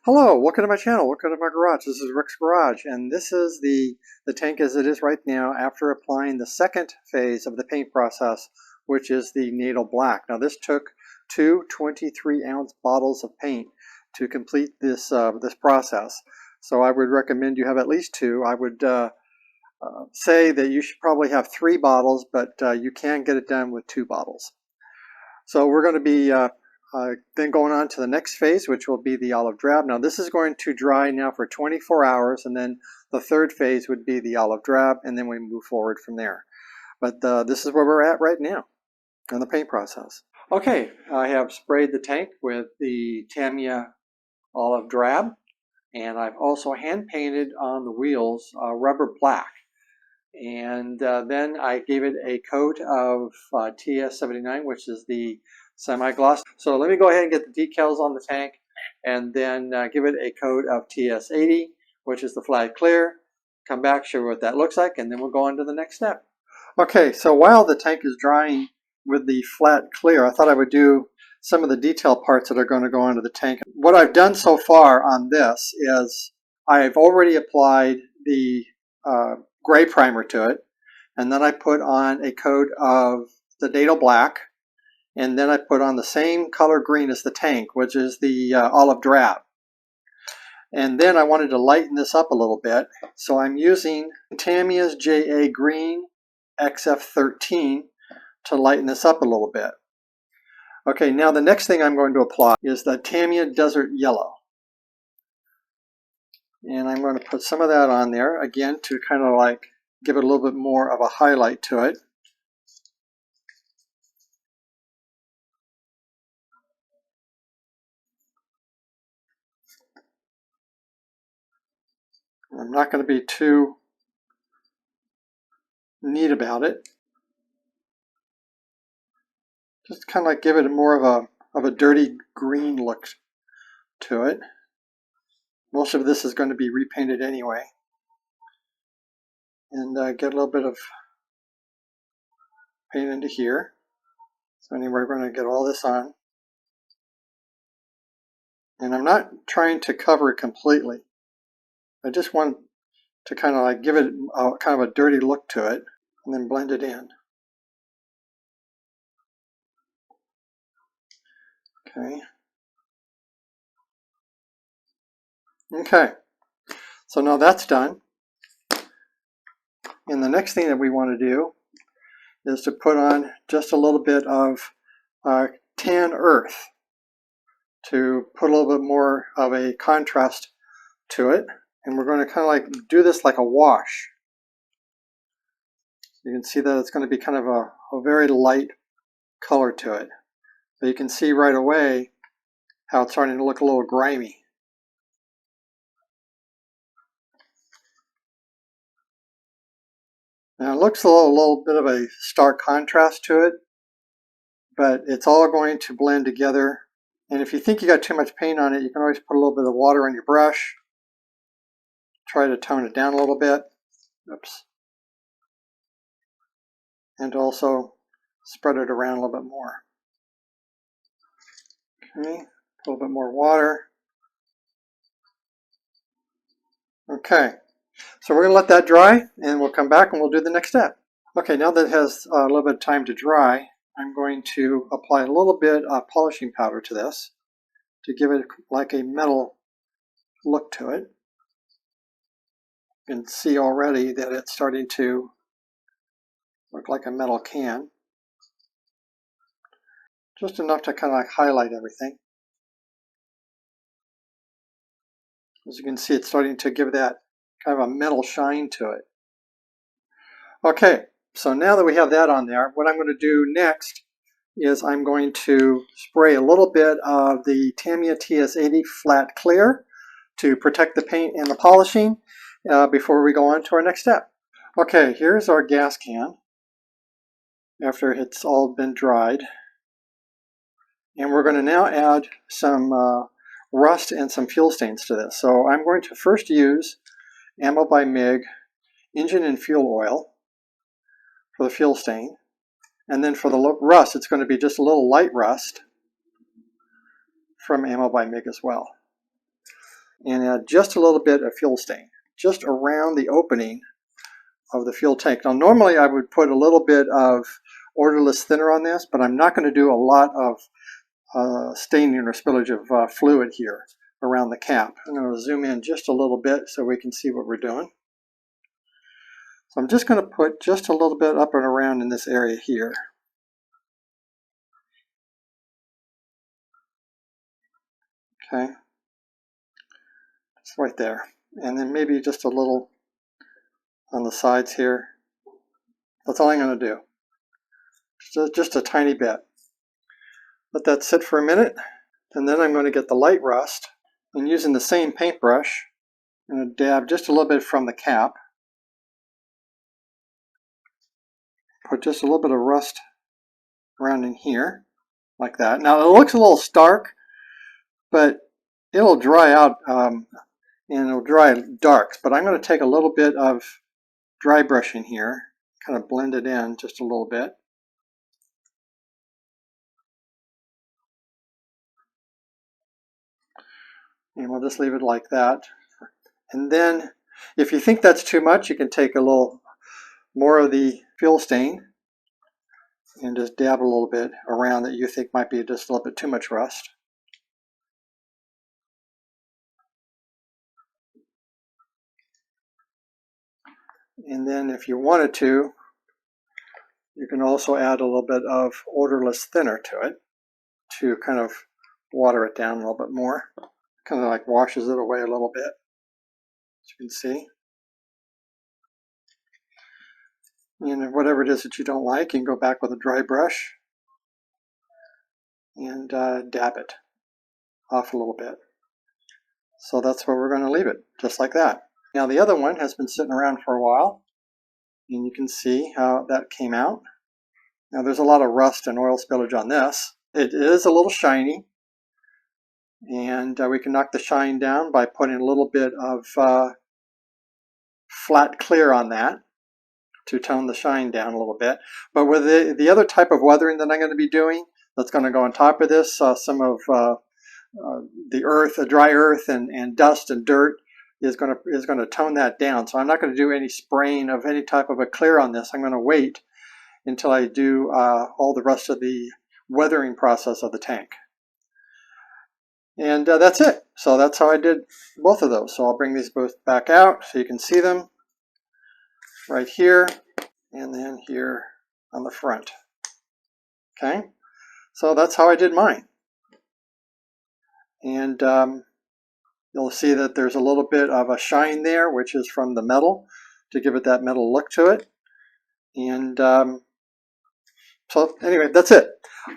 Hello, welcome to my channel, welcome to my garage. This is Rick's Garage, and this is the tank as it is right now after applying the second phase of the paint process, which is the Nato Black. Now this took two 23-ounce bottles of paint to complete this this process. So I would recommend you have at least two. I would say that you should probably have 3 bottles, but you can get it done with 2 bottles. So we're going to be then going on to the next phase, which will be the olive drab. Now this is going to dry now for 24 hours, and then the third phase would be the olive drab, and then we move forward from there. But this is where we're at right now in the paint process. Okay, I have sprayed the tank with the Tamiya olive drab, and I've also hand painted on the wheels rubber black. And then I gave it a coat of TS79, which is the semi-gloss. So let me go ahead and get the decals on the tank, and then give it a coat of TS80, which is the flat clear. Come back, show you what that looks like, and then we'll go on to the next step. Okay, so while the tank is drying with the flat clear, I thought I would do some of the detail parts that are going to go onto the tank. What I've done so far on this is I've already applied the gray primer to it, and then I put on a coat of the Nato Black, and then I put on the same color green as the tank, which is the olive drab. And then I wanted to lighten this up a little bit, so I'm using Tamiya's JA Green XF13 to lighten this up a little bit. Okay, now the next thing I'm going to apply is the Tamiya Desert Yellow. And I'm going to put some of that on there, again, to kind of like give it a little bit more of a highlight to it. I'm not going to be too neat about it. Just kind of like give it more of a dirty green look to it. Most of this is going to be repainted anyway. And get a little bit of paint into here. So anyway, we're going to get all this on. And I'm not trying to cover it completely. I just want to kind of like give it kind of a dirty look to it, and then blend it in. Okay, so now that's done. And the next thing that we want to do is to put on just a little bit of tan earth to put a little bit more of a contrast to it. And we're going to kind of like do this like a wash. You can see that it's going to be kind of a very light color to it. But you can see right away how it's starting to look a little grimy. Now it looks a little bit of a stark contrast to it, but it's all going to blend together. And if you think you got too much paint on it, you can always put a little bit of water on your brush. Try to tone it down a little bit. Oops. And also spread it around a little bit more. Okay, a little bit more water. Okay, so we're going to let that dry, and we'll come back and we'll do the next step. Okay, now that it has a little bit of time to dry, I'm going to apply a little bit of polishing powder to this to give it like a metal look to it. You can see already that it's starting to look like a metal can. Just enough to kind of like highlight everything. As you can see, it's starting to give that kind of a metal shine to it. Okay, so now that we have that on there, what I'm going to do next is I'm going to spray a little bit of the Tamiya TS80 flat clear to protect the paint and the polishing before we go on to our next step. Okay, here's our gas can after it's all been dried. And we're going to now add some rust and some fuel stains to this. So I'm going to first use Ammo by MIG engine and fuel oil for the fuel stain. And then for the rust, it's going to be just a little light rust from Ammo by MIG as well. and add just a little bit of fuel stain, just around the opening of the fuel tank. Now normally I would put a little bit of odorless thinner on this, but I'm not going to do a lot of staining or spillage of fluid here around the cap. I'm going to zoom in just a little bit so we can see what we're doing. So I'm just going to put just a little bit up and around in this area here. Okay, just right there. And then maybe just a little on the sides here. That's all I'm going to do. Just a tiny bit. Let that sit for a minute, and then I'm going to get the light rust, and using the same paintbrush, I'm going to dab just a little bit from the cap. Put just a little bit of rust around in here, like that. Now it looks a little stark, but it'll dry out and it'll dry darks. But I'm going to take a little bit of dry brushing here, kind of blend it in just a little bit. And we'll just leave it like that. And then if you think that's too much, you can take a little more of the fuel stain and just dab a little bit around that you think might be just a little bit too much rust. And then if you wanted to, you can also add a little bit of odorless thinner to it to kind of water it down a little bit more. Kind of like washes it away a little bit, as you can see. And whatever it is that you don't like, you can go back with a dry brush and dab it off a little bit. So that's where we're going to leave it, just like that. Now the other one has been sitting around for a while, and you can see how that came out. Now there's a lot of rust and oil spillage on this. It is a little shiny, and we can knock the shine down by putting a little bit of flat clear on that to tone the shine down a little bit. But with the other type of weathering that I'm going to be doing, that's going to go on top of this, some of the earth, the dry earth and dust and dirt is going to tone that down. So I'm not going to do any spraying of any type of a clear on this. I'm going to wait until I do all the rest of the weathering process of the tank. And that's it. So that's how I did both of those. So I'll bring these both back out so you can see them right here and then here on the front. Okay, so that's how I did mine. And you'll see that there's a little bit of a shine there, which is from the metal, to give it that metal look to it. And so anyway, that's it.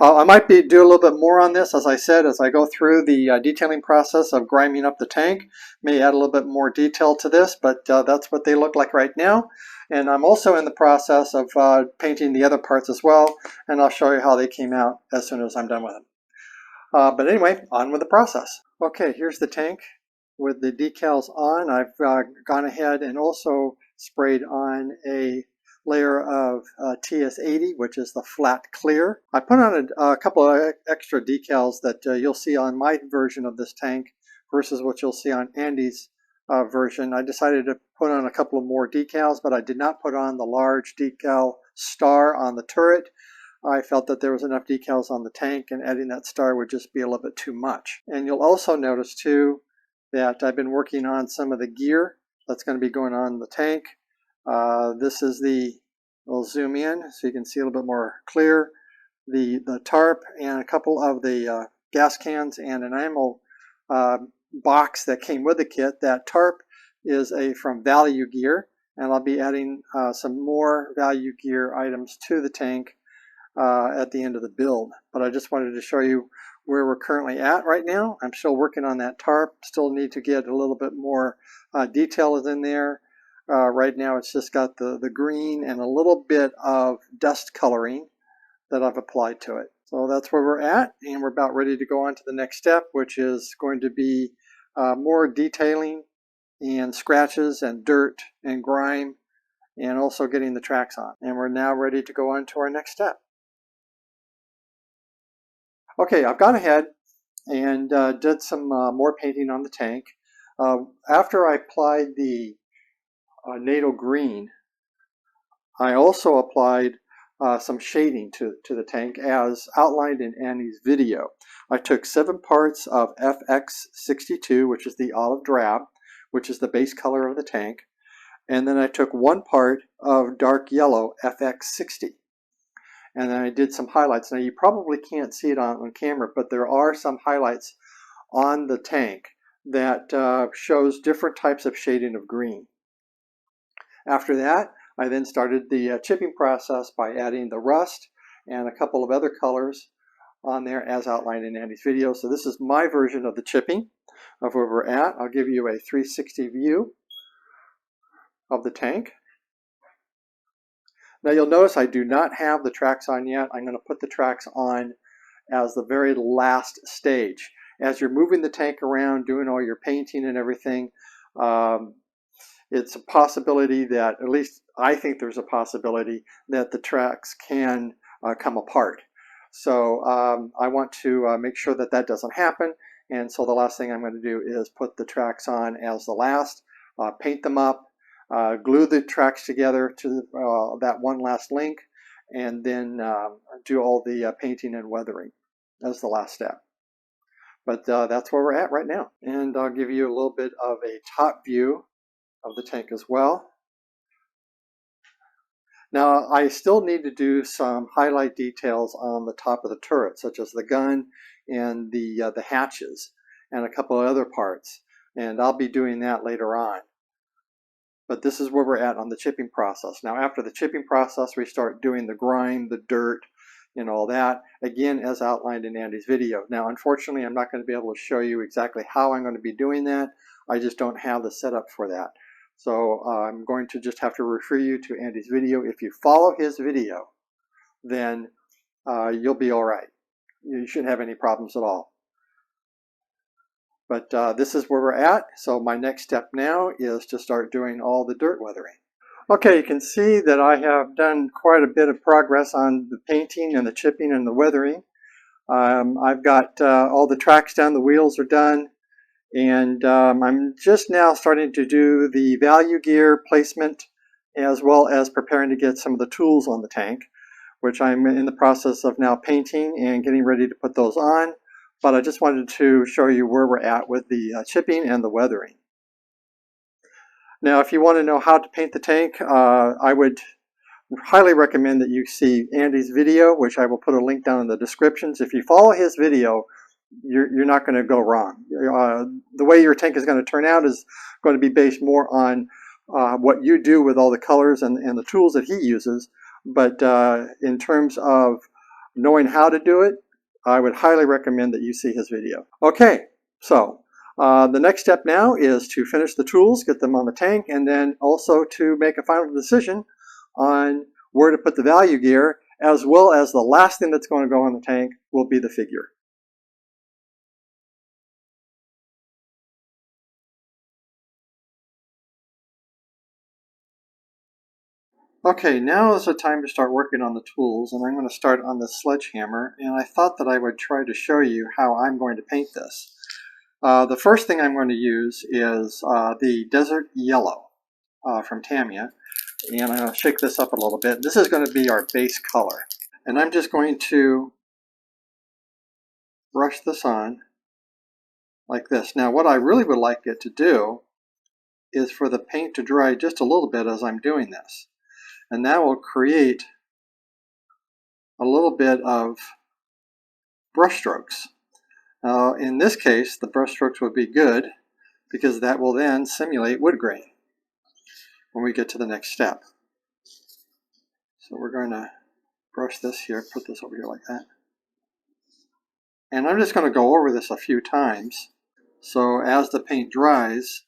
I might do a little bit more on this, as I said, as I go through the detailing process of grinding up the tank. May add a little bit more detail to this, but that's what they look like right now. And I'm also in the process of painting the other parts as well, and I'll show you how they came out as soon as I'm done with them. But anyway, on with the process. Okay, here's the tank with the decals on. I've gone ahead and also sprayed on a layer of TS80, which is the flat clear. I put on a couple of extra decals that you'll see on my version of this tank versus what you'll see on Andy's version. I decided to put on a couple of more decals, but I did not put on the large decal star on the turret. I felt that there was enough decals on the tank, and adding that star would just be a little bit too much. And you'll also notice too that I've been working on some of the gear that's going to be going on in the tank. This is we'll zoom in so you can see a little bit more clear, the tarp and a couple of the gas cans and an ammo box that came with the kit. That tarp is from Value Gear, and I'll be adding some more Value Gear items to the tank at the end of the build. But I just wanted to show you where we're currently at right now. I'm still working on that tarp, still need to get a little bit more detail in there. Right now it's just got the green and a little bit of dust coloring that I've applied to it. So that's where we're at, and we're about ready to go on to the next step, which is going to be more detailing and scratches and dirt and grime, and also getting the tracks on. And we're now ready to go on to our next step. Okay, I've gone ahead and did some more painting on the tank. After I applied the Nato green, I also applied some shading to the tank as outlined in Annie's video. I took 7 parts of FX62, which is the olive drab, which is the base color of the tank, and then I took 1 part of dark yellow FX60. And then I did some highlights. Now you probably can't see it on camera, but there are some highlights on the tank that shows different types of shading of green. After that, I then started the chipping process by adding the rust and a couple of other colors on there as outlined in Andy's video. So this is my version of the chipping of where we're at. I'll give you a 360 view of the tank. Now you'll notice I do not have the tracks on yet. I'm going to put the tracks on as the very last stage. As you're moving the tank around, doing all your painting and everything, it's a possibility that, at least I think there's a possibility that the tracks can come apart. So I want to make sure that that doesn't happen. And so the last thing I'm going to do is put the tracks on as the last, paint them up, glue the tracks together to that one last link, and then do all the painting and weathering as the last step. But that's where we're at right now. And I'll give you a little bit of a top view of the tank as well. Now I still need to do some highlight details on the top of the turret, such as the gun and the hatches and a couple of other parts, and I'll be doing that later on. But this is where we're at on the chipping process. Now after the chipping process, we start doing the grime, the dirt, and all that, again as outlined in Andy's video. Now unfortunately I'm not going to be able to show you exactly how I'm going to be doing that. I just don't have the setup for that. So I'm going to just have to refer you to Andy's video. If you follow his video, then you'll be all right. You shouldn't have any problems at all. But this is where we're at. So my next step now is to start doing all the dirt weathering. Okay, you can see that I have done quite a bit of progress on the painting and the chipping and the weathering. I've got all the tracks done, the wheels are done. And I'm just now starting to do the value gear placement as well as preparing to get some of the tools on the tank, which I'm in the process of now painting and getting ready to put those on. But I just wanted to show you where we're at with the chipping and the weathering. Now if you want to know how to paint the tank, I would highly recommend that you see Andy's video, which I will put a link down in the descriptions. If you follow his video, you're not going to go wrong. The way your tank is going to turn out is going to be based more on what you do with all the colors and the tools that he uses. But in terms of knowing how to do it, I would highly recommend that you see his video. Okay, so the next step now is to finish the tools, get them on the tank, and then also to make a final decision on where to put the value gear, as well as the last thing that's going to go on the tank will be the figure. Okay, now is the time to start working on the tools, and I'm going to start on the sledgehammer, and I thought that I would try to show you how I'm going to paint this. The first thing I'm going to use is the Desert Yellow from Tamiya, and I'm going to shake this up a little bit. This is going to be our base color, and I'm just going to brush this on like this. Now what I really would like it to do is for the paint to dry just a little bit as I'm doing this. And that will create a little bit of brush strokes. In this case, the brush strokes would be good because that will then simulate wood grain when we get to the next step. So we're going to brush this here, put this over here like that. And I'm just going to go over this a few times. So as the paint dries,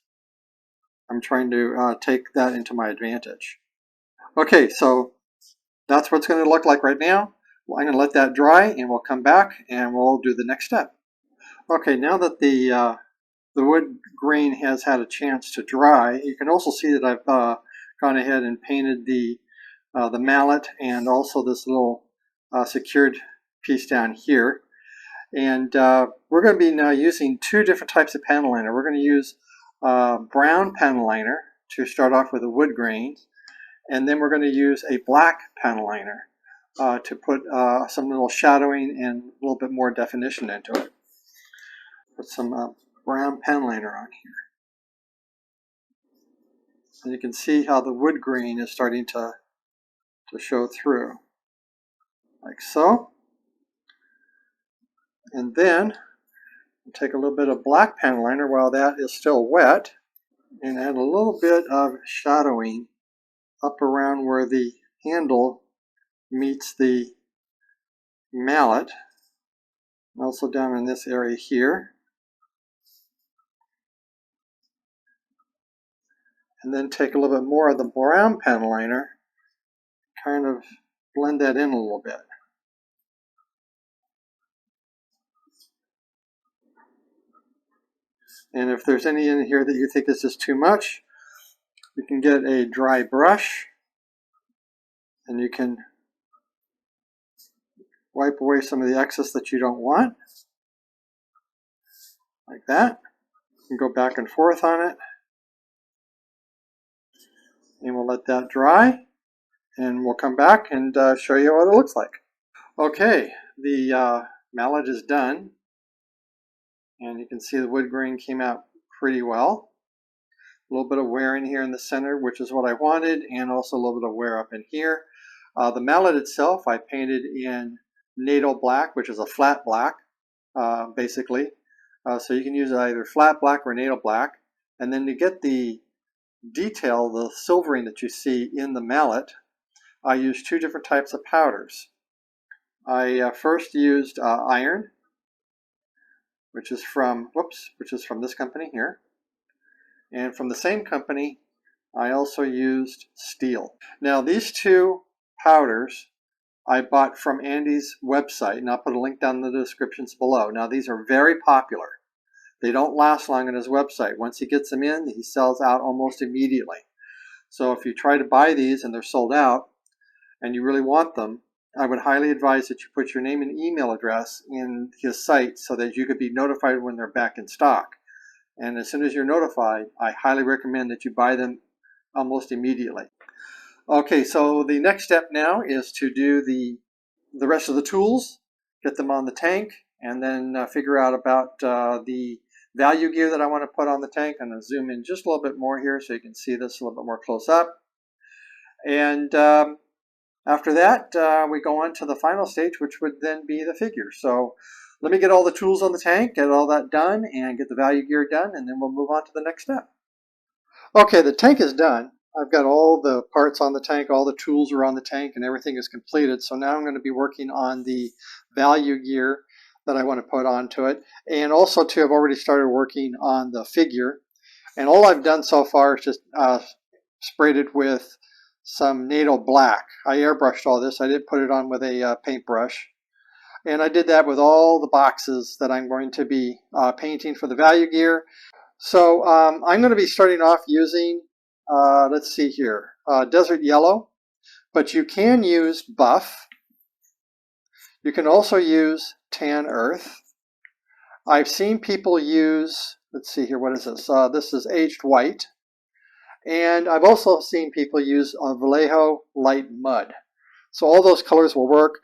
I'm trying to take that into my advantage. Okay, so that's what it's going to look like right now. Well, I'm going to let that dry, and we'll come back and we'll do the next step. Okay, now that the wood grain has had a chance to dry, you can also see that I've gone ahead and painted the mallet and also this little secured piece down here. And we're going to be now using two different types of panel liner. We're going to use brown panel liner to start off with a wood grain, and then we're going to use a black panel liner to put some little shadowing and a little bit more definition into it. Put some brown panel liner on here. And you can see how the wood grain is starting to show through, like so. And then take a little bit of black panel liner while that is still wet and add a little bit of shadowing up around where the handle meets the mallet, and also down in this area here. And then take a little bit more of the brown panel liner, kind of blend that in a little bit. And if there's any in here that you think is just too much, you can get a dry brush and you can wipe away some of the excess that you don't want, like that. You can go back and forth on it. And we'll let that dry, and we'll come back and show you what it looks like. Okay, the mallet is done, and you can see the wood grain came out pretty well. A little bit of wear in here in the center, which is what I wanted, and also a little bit of wear up in here. The mallet itself I painted in Nato black, which is a flat black, basically. So you can use either flat black or Nato black. And then to get the detail, the silvering that you see in the mallet, I used two different types of powders. I first used iron, which is from this company here. And from the same company, I also used steel. Now these two powders I bought from Andy's website, and I'll put a link down in the descriptions below. Now these are very popular. They don't last long on his website. Once he gets them in, he sells out almost immediately. So if you try to buy these and they're sold out and you really want them, I would highly advise that you put your name and email address in his site so that you could be notified when they're back in stock. And as soon as you're notified, I highly recommend that you buy them almost immediately. Okay, so the next step now is to do the rest of the tools, get them on the tank, and then figure out about the value gear that I want to put on the tank. I'm going to zoom in just a little bit more here so you can see this a little bit more close up. And after that, we go on to the final stage, which would then be the figure. So let me get all the tools on the tank, get all that done, and get the value gear done, and then we'll move on to the next step. Okay, the tank is done. I've got all the parts on the tank, all the tools are on the tank, and everything is completed. So now I'm going to be working on the value gear that I want to put onto it. And also, too, I've already started working on the figure. And all I've done so far is just sprayed it with some Nato black. I airbrushed all this. I did put it on with a paintbrush. And I did that with all the boxes that I'm going to be painting for the value gear. So I'm going to be starting off using, let's see here, desert yellow. But you can use buff. You can also use tan earth. I've seen people use, let's see here, what is this? This is aged white. And I've also seen people use Vallejo light mud. So all those colors will work.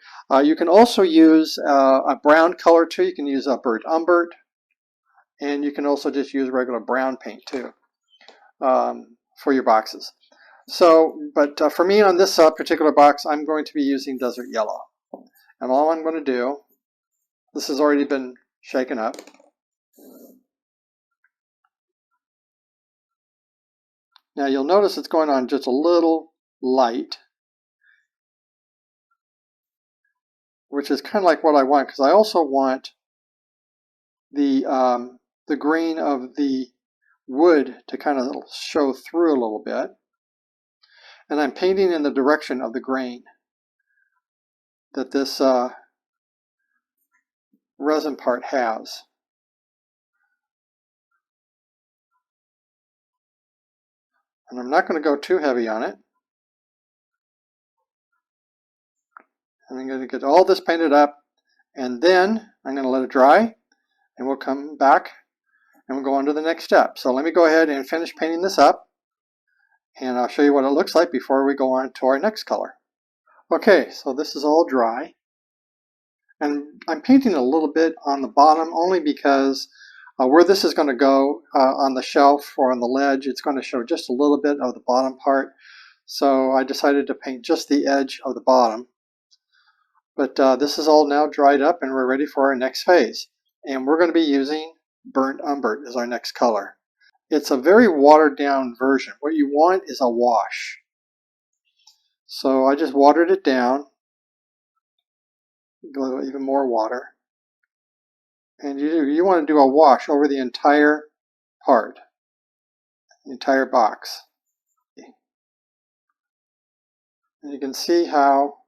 You can also use a brown color too. You can use a burnt Umber. And you can also just use regular brown paint too for your boxes. So, but for me on this particular box, I'm going to be using desert yellow. And all I'm going to do, this has already been shaken up. Now you'll notice it's going on just a little light, which is kind of like what I want, because I also want the grain of the wood to kind of show through a little bit. And I'm painting in the direction of the grain that this resin part has. And I'm not going to go too heavy on it. And I'm going to get all this painted up, and then I'm going to let it dry, and we'll come back and we'll go on to the next step. So let me go ahead and finish painting this up, and I'll show you what it looks like before we go on to our next color. Okay, so this is all dry, and I'm painting a little bit on the bottom only because where this is going to go on the shelf or on the ledge, it's going to show just a little bit of the bottom part. So I decided to paint just the edge of the bottom. But this is all now dried up and we're ready for our next phase. And we're going to be using Burnt Umber as our next color. It's a very watered down version. What you want is a wash. So I just watered it down. A little even more water. And you want to do a wash over the entire part, the entire box. And you can see how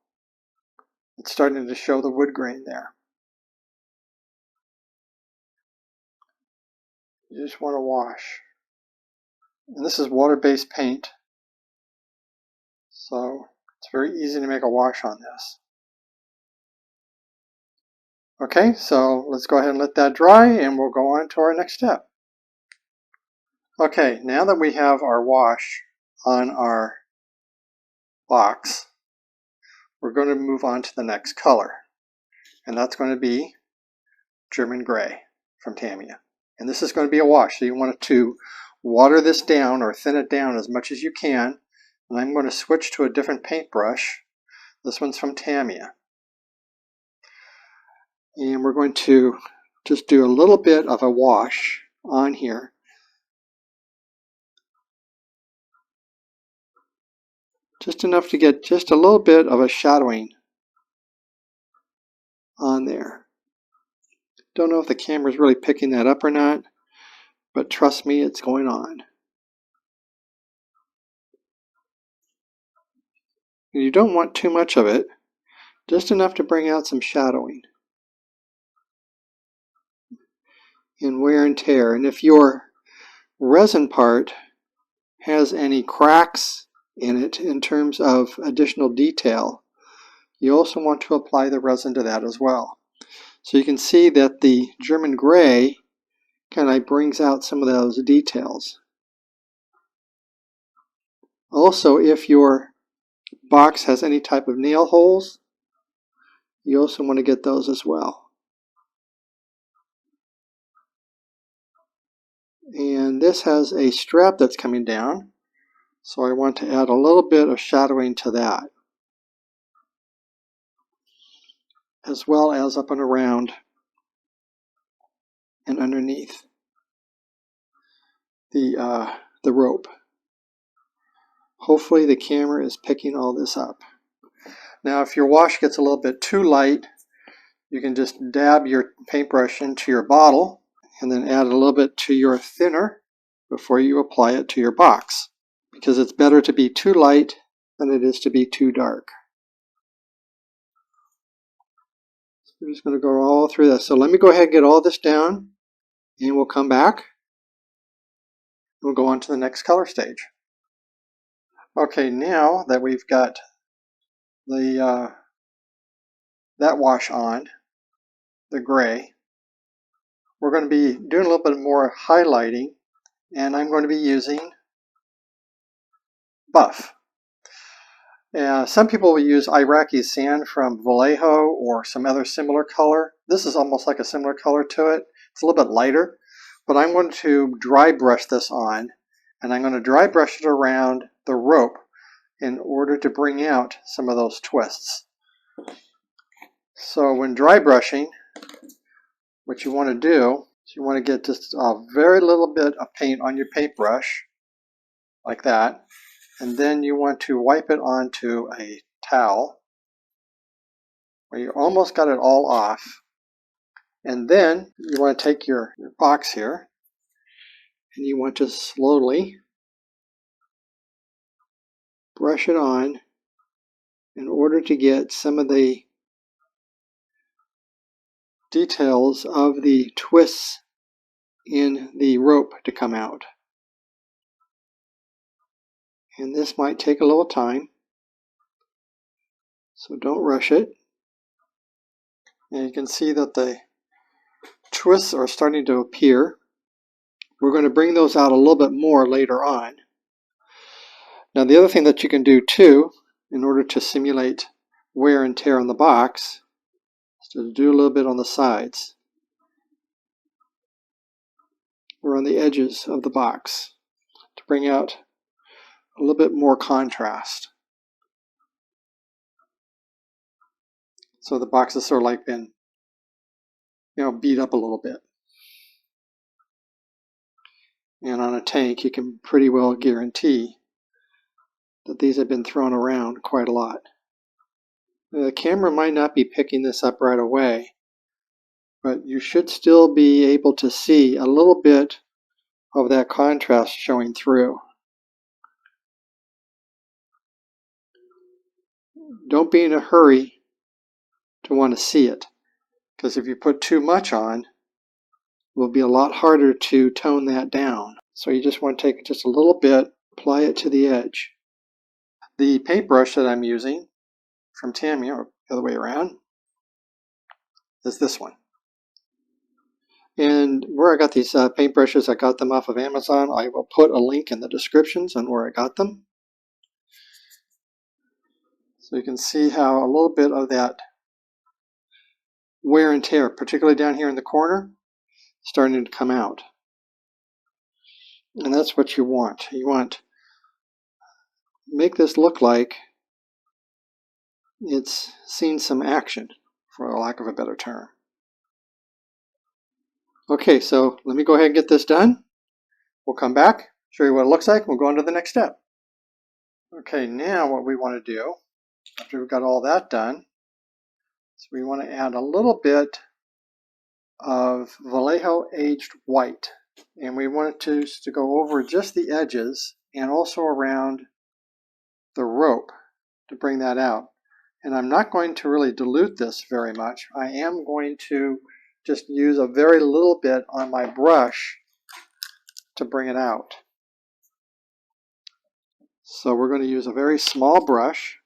it's starting to show the wood grain there. You just want to wash. And this is water-based paint, so it's very easy to make a wash on this. Okay, so let's go ahead and let that dry and we'll go on to our next step. Okay, now that we have our wash on our box, we're going to move on to the next color. And that's going to be German Gray from Tamiya. And this is going to be a wash, so you want to water this down or thin it down as much as you can. And I'm going to switch to a different paintbrush. This one's from Tamiya. And we're going to just do a little bit of a wash on here. Just enough to get just a little bit of a shadowing on there. Don't know if the camera's really picking that up or not, but trust me, it's going on. And you don't want too much of it, just enough to bring out some shadowing and wear and tear. And if your resin part has any cracks in it in terms of additional detail, you also want to apply the resin to that as well. So you can see that the German Gray kind of brings out some of those details. Also, if your box has any type of nail holes, you also want to get those as well. And this has a strap that's coming down, so I want to add a little bit of shadowing to that, as well as up and around and underneath the rope. Hopefully the camera is picking all this up. Now if your wash gets a little bit too light, you can just dab your paintbrush into your bottle and then add a little bit to your thinner before you apply it to your box, because it's better to be too light than it is to be too dark. So we're just going to go all through this. So let me go ahead and get all this down, and we'll come back. We'll go on to the next color stage. Okay, now that we've got the that wash on, the gray, we're going to be doing a little bit more highlighting, and I'm going to be using buff. Some people will use Iraqi sand from Vallejo or some other similar color. This is almost like a similar color to it. It's a little bit lighter, but I'm going to dry brush this on, and I'm going to dry brush it around the rope in order to bring out some of those twists. So when dry brushing, what you want to do is you want to get just a very little bit of paint on your paintbrush, like that, and then you want to wipe it onto a towel where you almost got it all off. And then you want to take your box here and you want to slowly brush it on in order to get some of the details of the twists in the rope to come out. And this might take a little time, so don't rush it. And you can see that the twists are starting to appear. We're going to bring those out a little bit more later on. Now the other thing that you can do too, in order to simulate wear and tear on the box, is to do a little bit on the sides or on the edges of the box to bring out a little bit more contrast. So the box has sort of like been, beat up a little bit. And on a tank, you can pretty well guarantee that these have been thrown around quite a lot. The camera might not be picking this up right away, but you should still be able to see a little bit of that contrast showing through. Don't be in a hurry to want to see it, because if you put too much on, it will be a lot harder to tone that down. So you just want to take just a little bit, apply it to the edge. The paintbrush that I'm using from Tamiya, or the other way around, is this one. And where I got these paintbrushes, I got them off of Amazon. I will put a link in the descriptions on where I got them. So you can see how a little bit of that wear and tear, particularly down here in the corner, is starting to come out. And that's what you want. You want to make this look like it's seen some action, for lack of a better term. Okay, so let me go ahead and get this done. We'll come back, show you what it looks like, and we'll go on to the next step. Okay, now what we want to do, after we've got all that done, is we want to add a little bit of Vallejo aged white. And we want it to go over just the edges and also around the rope to bring that out. And I'm not going to really dilute this very much. I am going to just use a very little bit on my brush to bring it out. So we're going to use a very small brush,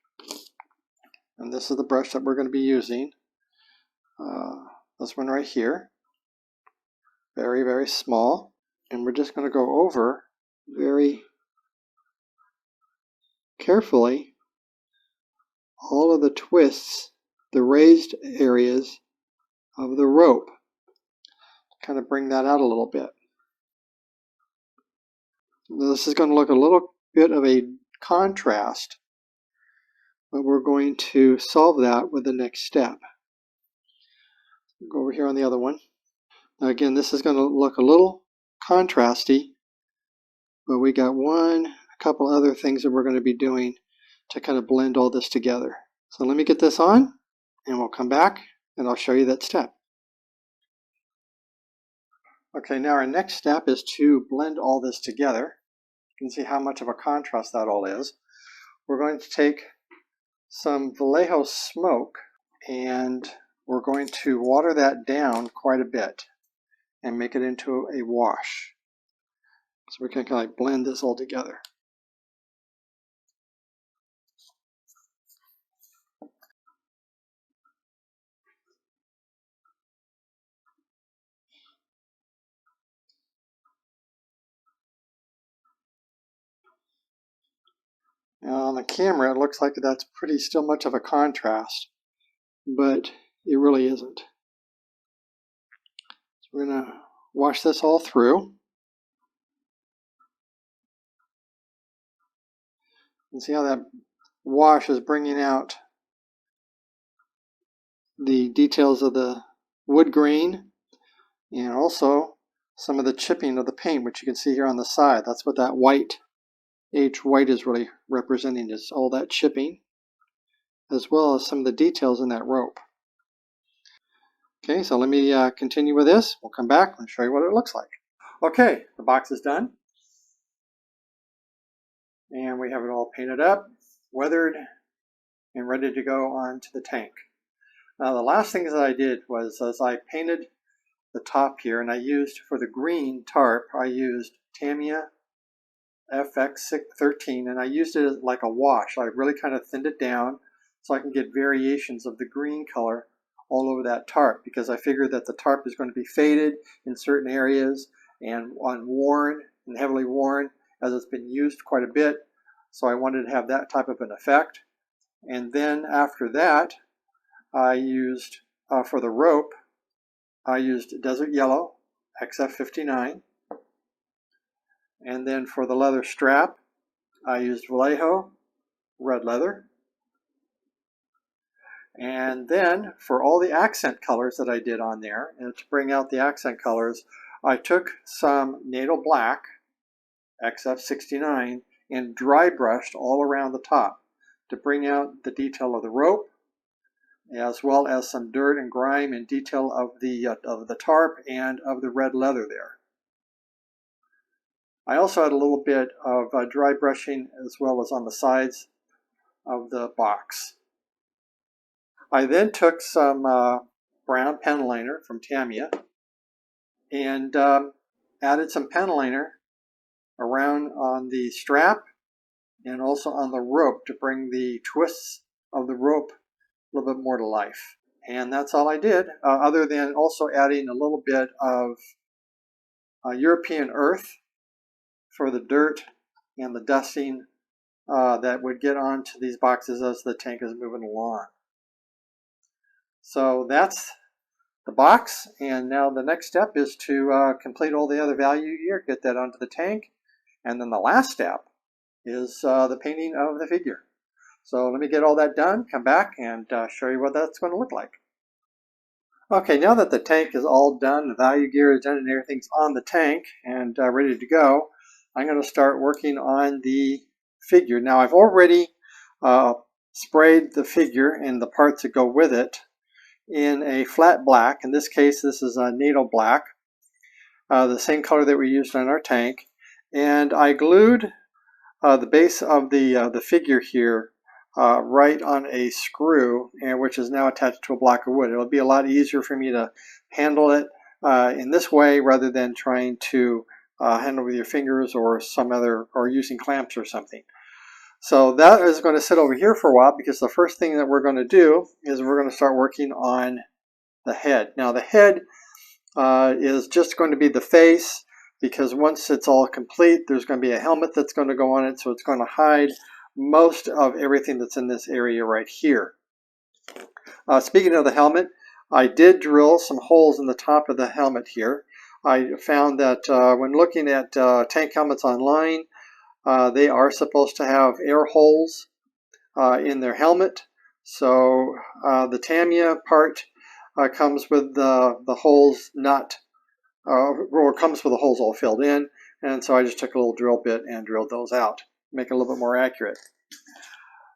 and this is the brush that we're going to be using. This one right here, very, very small, and we're just going to go over very carefully all of the twists, the raised areas of the rope, kind of bring that out a little bit. This is going to look a little bit of a contrast, but we're going to solve that with the next step. Go over here on the other one. Now again, this is going to look a little contrasty, but we got a couple other things that we're going to be doing to kind of blend all this together. So let me get this on, and we'll come back and I'll show you that step. Okay, now our next step is to blend all this together. You can see how much of a contrast that all is. We're going to take some Vallejo smoke and we're going to water that down quite a bit and make it into a wash. So we can kind of blend this all together. Now on the camera, it looks like that's pretty still much of a contrast, but it really isn't. So we're going to wash this all through. And see how that wash is bringing out the details of the wood grain and also some of the chipping of the paint, which you can see here on the side. That's what that white, aged white, is really representing, is all that chipping, as well as some of the details in that rope. Okay, so let me continue with this. We'll come back and show you what it looks like. Okay, the box is done. And we have it all painted up, weathered, and ready to go onto the tank. Now the last thing that I did was, as I painted the top here, and I used, for the green tarp, I used Tamiya FX13, and I used it as like a wash. I really kind of thinned it down so I can get variations of the green color all over that tarp, because I figured that the tarp is going to be faded in certain areas and worn and heavily worn, as it's been used quite a bit. So I wanted to have that type of an effect. And then after that, I used, for the rope, I used Desert Yellow XF59. And then for the leather strap, I used Vallejo red leather. And then for all the accent colors that I did on there, and to bring out the accent colors, I took some Nato Black XF69 and dry brushed all around the top to bring out the detail of the rope, as well as some dirt and grime and detail of the tarp and of the red leather there. I also had a little bit of dry brushing as well as on the sides of the box. I then took some brown pen liner from Tamiya and added some pen liner around on the strap and also on the rope to bring the twists of the rope a little bit more to life. And that's all I did, other than also adding a little bit of European earth for the dirt and the dusting that would get onto these boxes as the tank is moving along. So that's the box, and now the next step is to complete all the other value gear, get that onto the tank, and then the last step is the painting of the figure. So let me get all that done, come back, and show you what that's going to look like. Okay, now that the tank is all done, the value gear is done, and everything's on the tank and ready to go, I'm going to start working on the figure. Now I've already sprayed the figure and the parts that go with it in a flat black. In this case, this is a Nato black, the same color that we used on our tank. And I glued the base of the figure here right on a screw, which is now attached to a block of wood. It'll be a lot easier for me to handle it in this way rather than trying to handle with your fingers or some other, or using clamps or something. So that is going to sit over here for a while, because the first thing that we're going to do is we're going to start working on the head. Now the head is just going to be the face, because once it's all complete, there's going to be a helmet that's going to go on it, so it's going to hide most of everything that's in this area right here. Speaking of the helmet, I did drill some holes in the top of the helmet here. I found that when looking at tank helmets online, they are supposed to have air holes in their helmet. So the Tamiya part comes with the holes not, or comes with the holes all filled in. And so I just took a little drill bit and drilled those out, make it a little bit more accurate.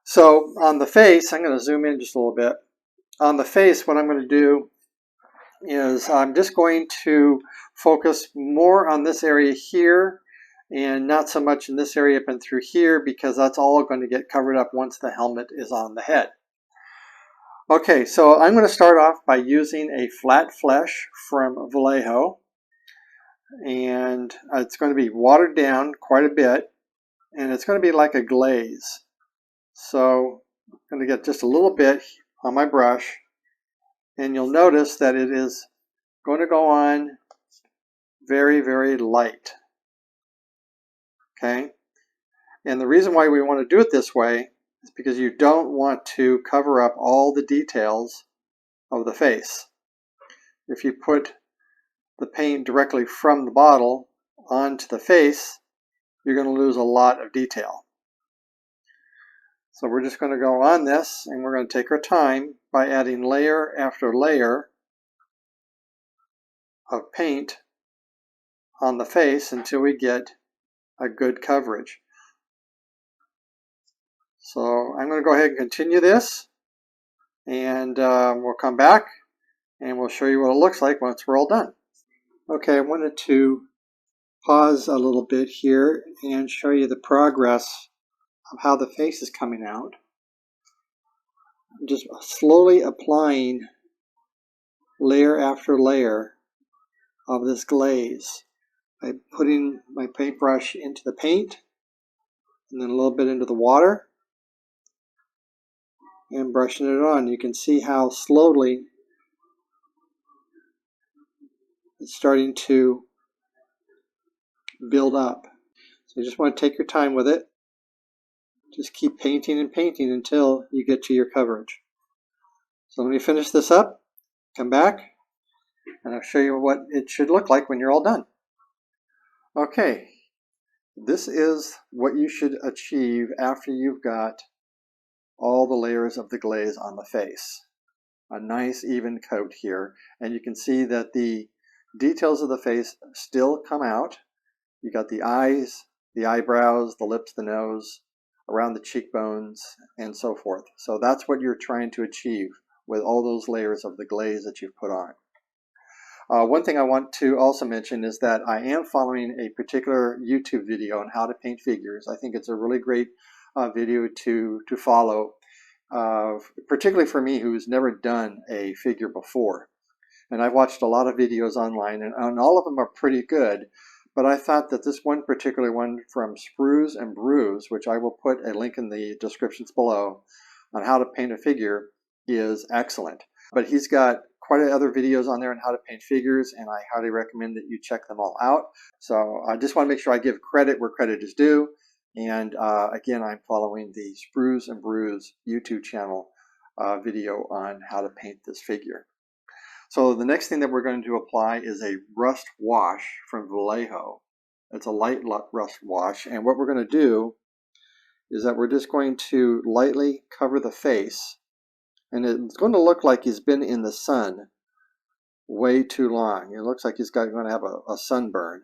So on the face, I'm going to zoom in just a little bit. On the face, what I'm going to do is I'm just going to focus more on this area here and not so much in this area up and through here, because that's all going to get covered up once the helmet is on the head. Okay, so I'm going to start off by using a flat flesh from Vallejo, and it's going to be watered down quite a bit, and it's going to be like a glaze. So I'm going to get just a little bit on my brush, and you'll notice that it is going to go on very, very light. Okay, and the reason why we want to do it this way is because you don't want to cover up all the details of the face. If you put the paint directly from the bottle onto the face, you're going to lose a lot of detail. So we're just going to go on this, and we're going to take our time by adding layer after layer of paint on the face until we get a good coverage. So I'm going to go ahead and continue this, and we'll come back and we'll show you what it looks like once we're all done. Okay, I wanted to pause a little bit here and show you the progress of how the face is coming out. I'm just slowly applying layer after layer of this glaze by putting my paintbrush into the paint and then a little bit into the water and brushing it on. You can see how slowly it's starting to build up. So you just want to take your time with it. Just keep painting and painting until you get to your coverage. So let me finish this up, come back, and I'll show you what it should look like when you're all done. Okay, this is what you should achieve after you've got all the layers of the glaze on the face. A nice even coat here, and you can see that the details of the face still come out. You got the eyes, the eyebrows, the lips, the nose, around the cheekbones, and so forth. So that's what you're trying to achieve with all those layers of the glaze that you've put on. One thing I want to also mention is that I am following a particular YouTube video on how to paint figures. I think it's a really great video to follow, particularly for me who's never done a figure before. And I've watched a lot of videos online, and all of them are pretty good. But I thought that this one particular one from SprewsNBrews, which I will put a link in the descriptions below, on how to paint a figure is excellent. But he's got quite other videos on there on how to paint figures, and I highly recommend that you check them all out. So I just want to make sure I give credit where credit is due. And again, I'm following the SprewsNBrews YouTube channel video on how to paint this figure. So the next thing that we're going to apply is a rust wash from Vallejo. It's a light rust wash, and what we're going to do is that we're just going to lightly cover the face, and it's going to look like he's been in the sun way too long. It looks like he's going to have a sunburn,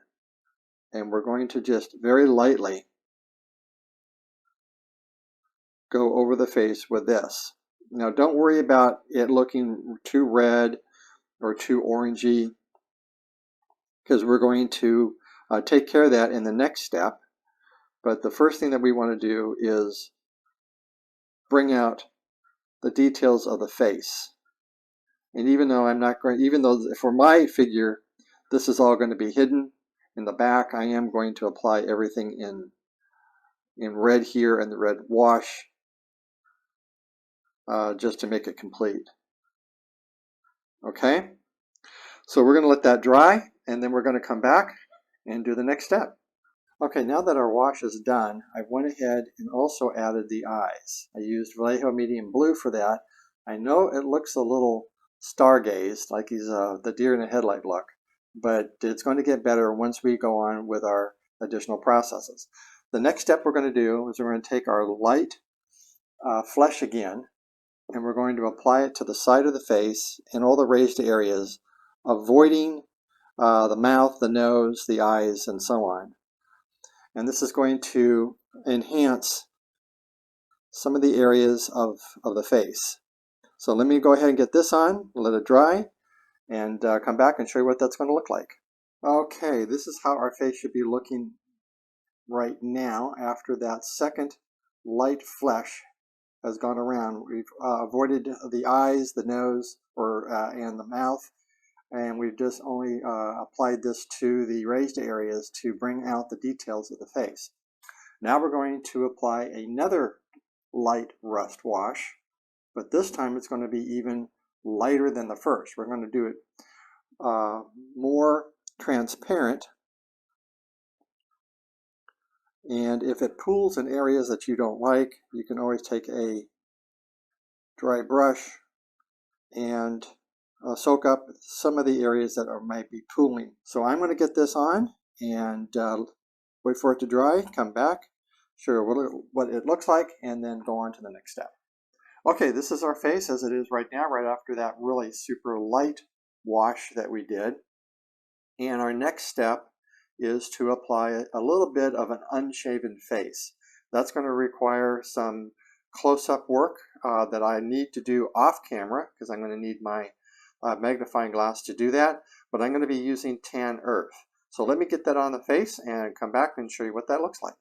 and we're going to just very lightly go over the face with this. Now don't worry about it looking too red or too orangey, because we're going to take care of that in the next step. But the first thing that we want to do is bring out the details of the face. And even though for my figure this is all going to be hidden in the back, I am going to apply everything in red here and the red wash just to make it complete. Okay, so we're going to let that dry, and then we're going to come back and do the next step. Okay, now that our wash is done, I went ahead and also added the eyes. I used Vallejo medium blue for that. I know it looks a little stargazed, like he's the deer in the headlight look, but it's going to get better once we go on with our additional processes. The next step we're going to do is we're going to take our light flesh again, and we're going to apply it to the side of the face and all the raised areas, avoiding the mouth, the nose, the eyes, and so on. And this is going to enhance some of the areas of the face. So let me go ahead and get this on, let it dry, and come back and show you what that's going to look like. Okay, this is how our face should be looking right now after that second light flesh has gone around. We've avoided the eyes, the nose, and the mouth, and we've just only applied this to the raised areas to bring out the details of the face. Now we're going to apply another light rust wash, but this time it's going to be even lighter than the first. We're going to do it more transparent, and if it pools in areas that you don't like, you can always take a dry brush and soak up some of the areas that might be pooling. So I'm going to get this on and wait for it to dry, come back, show what it looks like, and then go on to the next step. Okay, this is our face as it is right now, right after that really super light wash that we did. And our next step is to apply a little bit of an unshaven face. That's going to require some close-up work that I need to do off camera, because I'm going to need my magnifying glass to do that, but I'm going to be using tan earth. So let me get that on the face and come back and show you what that looks like.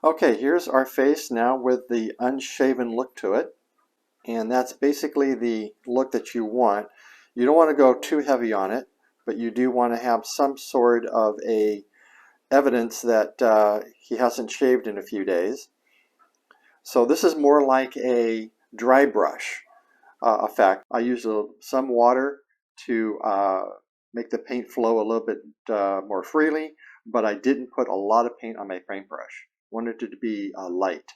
Okay, here's our face now with the unshaven look to it, and that's basically the look that you want. You don't want to go too heavy on it, but you do want to have some sort of a evidence that he hasn't shaved in a few days. So this is more like a dry brush effect. I use some water to make the paint flow a little bit more freely, but I didn't put a lot of paint on my paintbrush. Wanted it to be light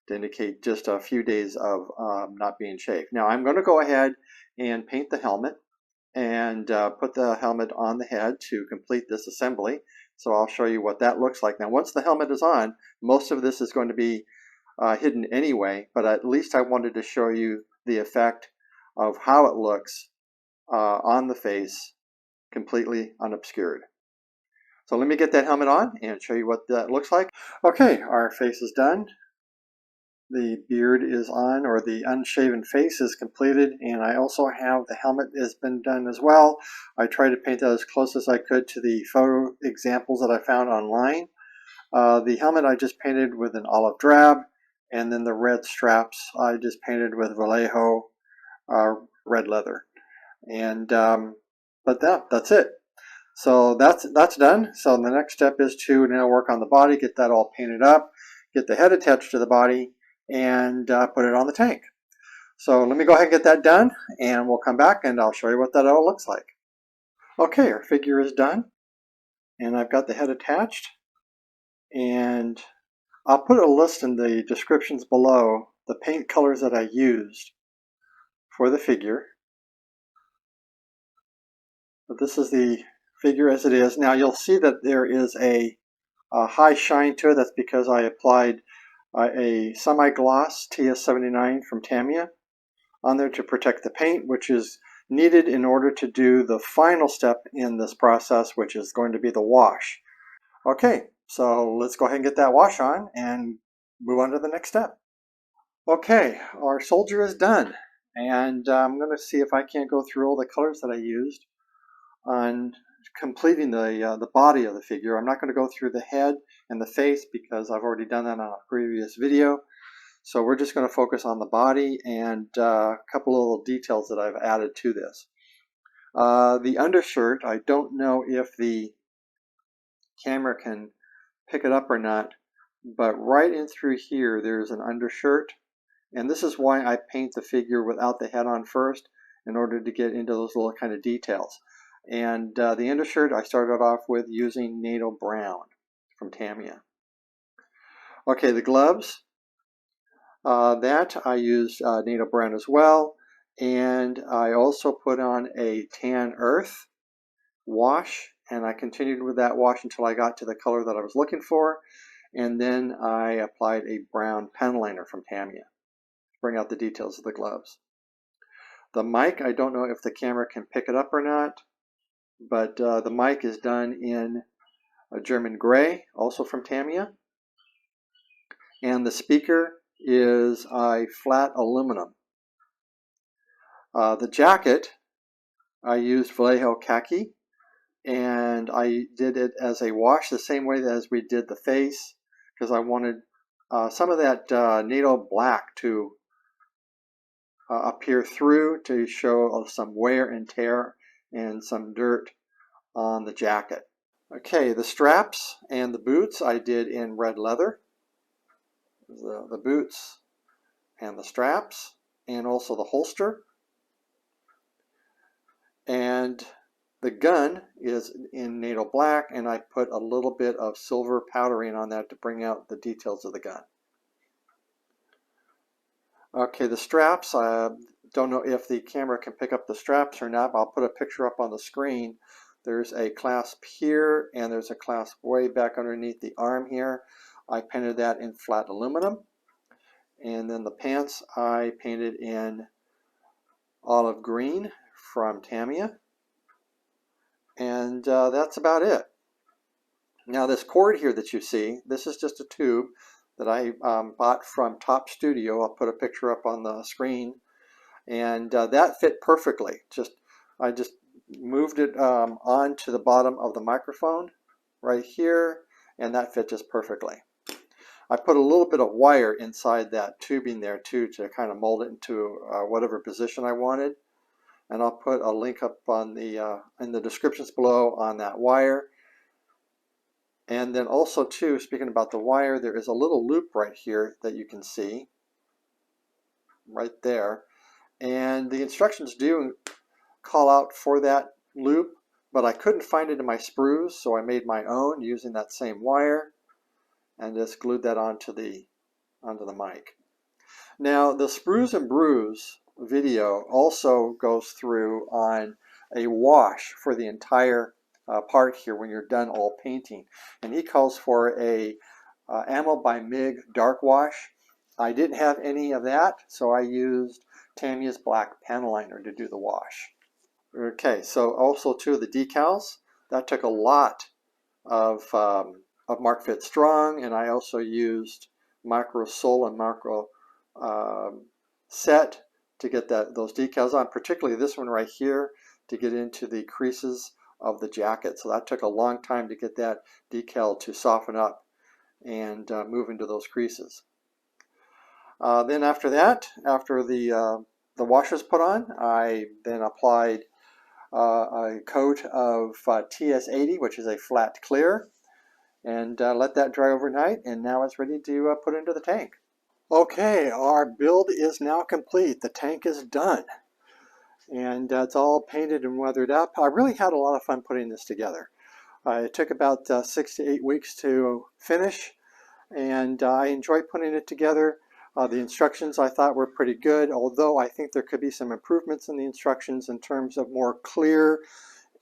to indicate just a few days of not being shaved. Now I'm going to go ahead and paint the helmet and put the helmet on the head to complete this assembly. So I'll show you what that looks like. Now once the helmet is on, most of this is going to be hidden anyway, but at least I wanted to show you the effect of how it looks on the face, completely unobscured. So let me get that helmet on and show you what that looks like. Okay, our face is done. The beard is on, or the unshaven face is completed, and I also have the helmet has been done as well. I tried to paint that as close as I could to the photo examples that I found online. The helmet I just painted with an olive drab, and then the red straps I just painted with Vallejo red leather. And but that's it. So that's done. So the next step is to now work on the body, get that all painted up, get the head attached to the body, and put it on the tank. So let me go ahead and get that done, and we'll come back and I'll show you what that all looks like. Okay, our figure is done, and I've got the head attached, and I'll put a list in the descriptions below the paint colors that I used for the figure. But this is the figure as it is. Now you'll see that there is a high shine to it. That's because I applied a semi-gloss TS79 from Tamiya on there to protect the paint, which is needed in order to do the final step in this process, which is going to be the wash. Okay, so let's go ahead and get that wash on and move on to the next step. Okay, our soldier is done, and I'm going to see if I can't go through all the colors that I used on completing the body of the figure. I'm not going to go through the head and the face because I've already done that on a previous video. So we're just going to focus on the body and a couple of little details that I've added to this. The undershirt, I don't know if the camera can pick it up or not, but right in through here there's an undershirt, and this is why I paint the figure without the head on first, in order to get into those little kind of details. And the undershirt I started off with using Nato brown from Tamiya. Okay, the gloves, that I used Nato brown as well, and I also put on a tan earth wash, and I continued with that wash until I got to the color that I was looking for, and then I applied a brown pen liner from Tamiya to bring out the details of the gloves. The mic, I don't know if the camera can pick it up or not, but the mic is done in a German gray, also from Tamiya. And the speaker is a flat aluminum. The jacket, I used Vallejo khaki, and I did it as a wash the same way as we did the face, because I wanted some of that Nato black to appear through to show some wear and tear and some dirt on the jacket. Okay, the straps and the boots I did in red leather. The boots and the straps, and also the holster. And the gun is in Nato black, and I put a little bit of silver powdering on that to bring out the details of the gun. Okay, the straps, I don't know if the camera can pick up the straps or not, but I'll put a picture up on the screen. There's a clasp here, and there's a clasp way back underneath the arm here. I painted that in flat aluminum. And then the pants I painted in olive green from Tamiya. And that's about it. Now this cord here that you see, this is just a tube that I bought from Top Studio. I'll put a picture up on the screen. And that fit perfectly. I just moved it onto the bottom of the microphone right here, and that fit just perfectly. I put a little bit of wire inside that tubing there too to kind of mold it into whatever position I wanted. And I'll put a link up on the in the descriptions below on that wire. And then also too, speaking about the wire, there is a little loop right here that you can see right there. And the instructions do call out for that loop, but I couldn't find it in my sprues, so I made my own using that same wire and just glued that onto the mic. Now the SprewsNBrews video also goes through on a wash for the entire part here when you're done all painting, and he calls for a Ammo by MIG dark wash. I didn't have any of that, so I used Tamiya's black panel liner to do the wash. Okay, so also too the decals, that took a lot of Mark Fit Strong, and I also used Micro Sol and Micro Set to get those decals on, particularly this one right here to get into the creases of the jacket. So that took a long time to get that decal to soften up and move into those creases. Then after that, after the wash was put on, I then applied a coat of TS80, which is a flat clear, and let that dry overnight, and now it's ready to put into the tank. Okay, our build is now complete. The tank is done, and it's all painted and weathered up. I really had a lot of fun putting this together. It took about 6 to 8 weeks to finish, and I enjoyed putting it together. The instructions I thought were pretty good, although I think there could be some improvements in the instructions in terms of more clear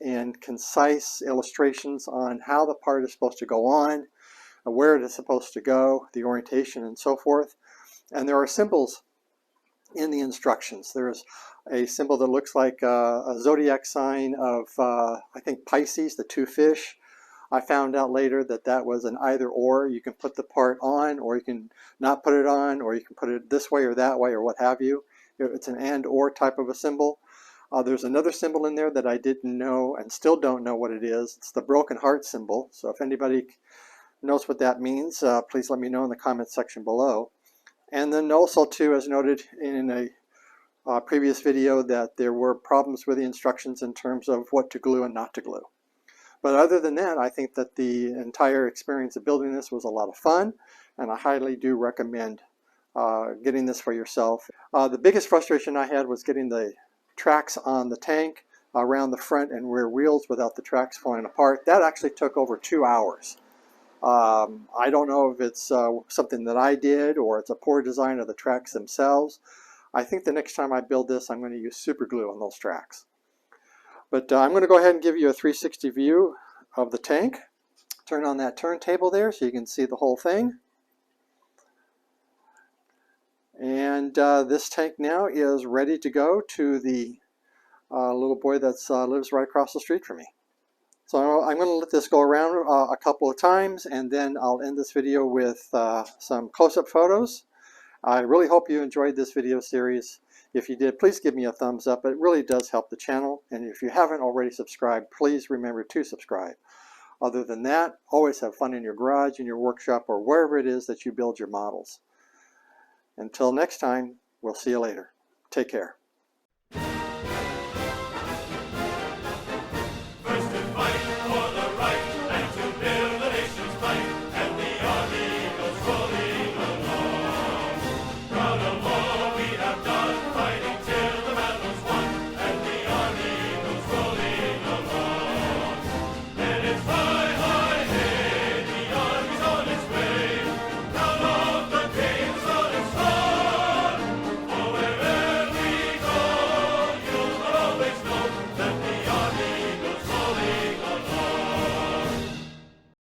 and concise illustrations on how the part is supposed to go on, where it is supposed to go, the orientation, and so forth. And there are symbols in the instructions. There's a symbol that looks like a zodiac sign of, I think, Pisces, the two fish. I found out later that that was an either or. You can put the part on, or you can not put it on, or you can put it this way or that way, or what have you. It's an and or type of a symbol. There's another symbol in there that I didn't know and still don't know what it is. It's the broken heart symbol. So if anybody knows what that means, please let me know in the comments section below. And then also too, as noted in a previous video, that there were problems with the instructions in terms of what to glue and not to glue. But other than that, I think that the entire experience of building this was a lot of fun, and I highly do recommend getting this for yourself. The biggest frustration I had was getting the tracks on the tank around the front and rear wheels without the tracks falling apart. That actually took over 2 hours. I don't know if it's something that I did or it's a poor design of the tracks themselves. I think the next time I build this, I'm going to use super glue on those tracks. But I'm going to go ahead and give you a 360 view of the tank. Turn on that turntable there so you can see the whole thing. And this tank now is ready to go to the little boy that lives right across the street from me. So I'm going to let this go around a couple of times, and then I'll end this video with some close-up photos. I really hope you enjoyed this video series. If you did, please give me a thumbs up. It really does help the channel. And if you haven't already subscribed, please remember to subscribe. Other than that, always have fun in your garage, in your workshop, or wherever it is that you build your models. Until next time, we'll see you later. Take care.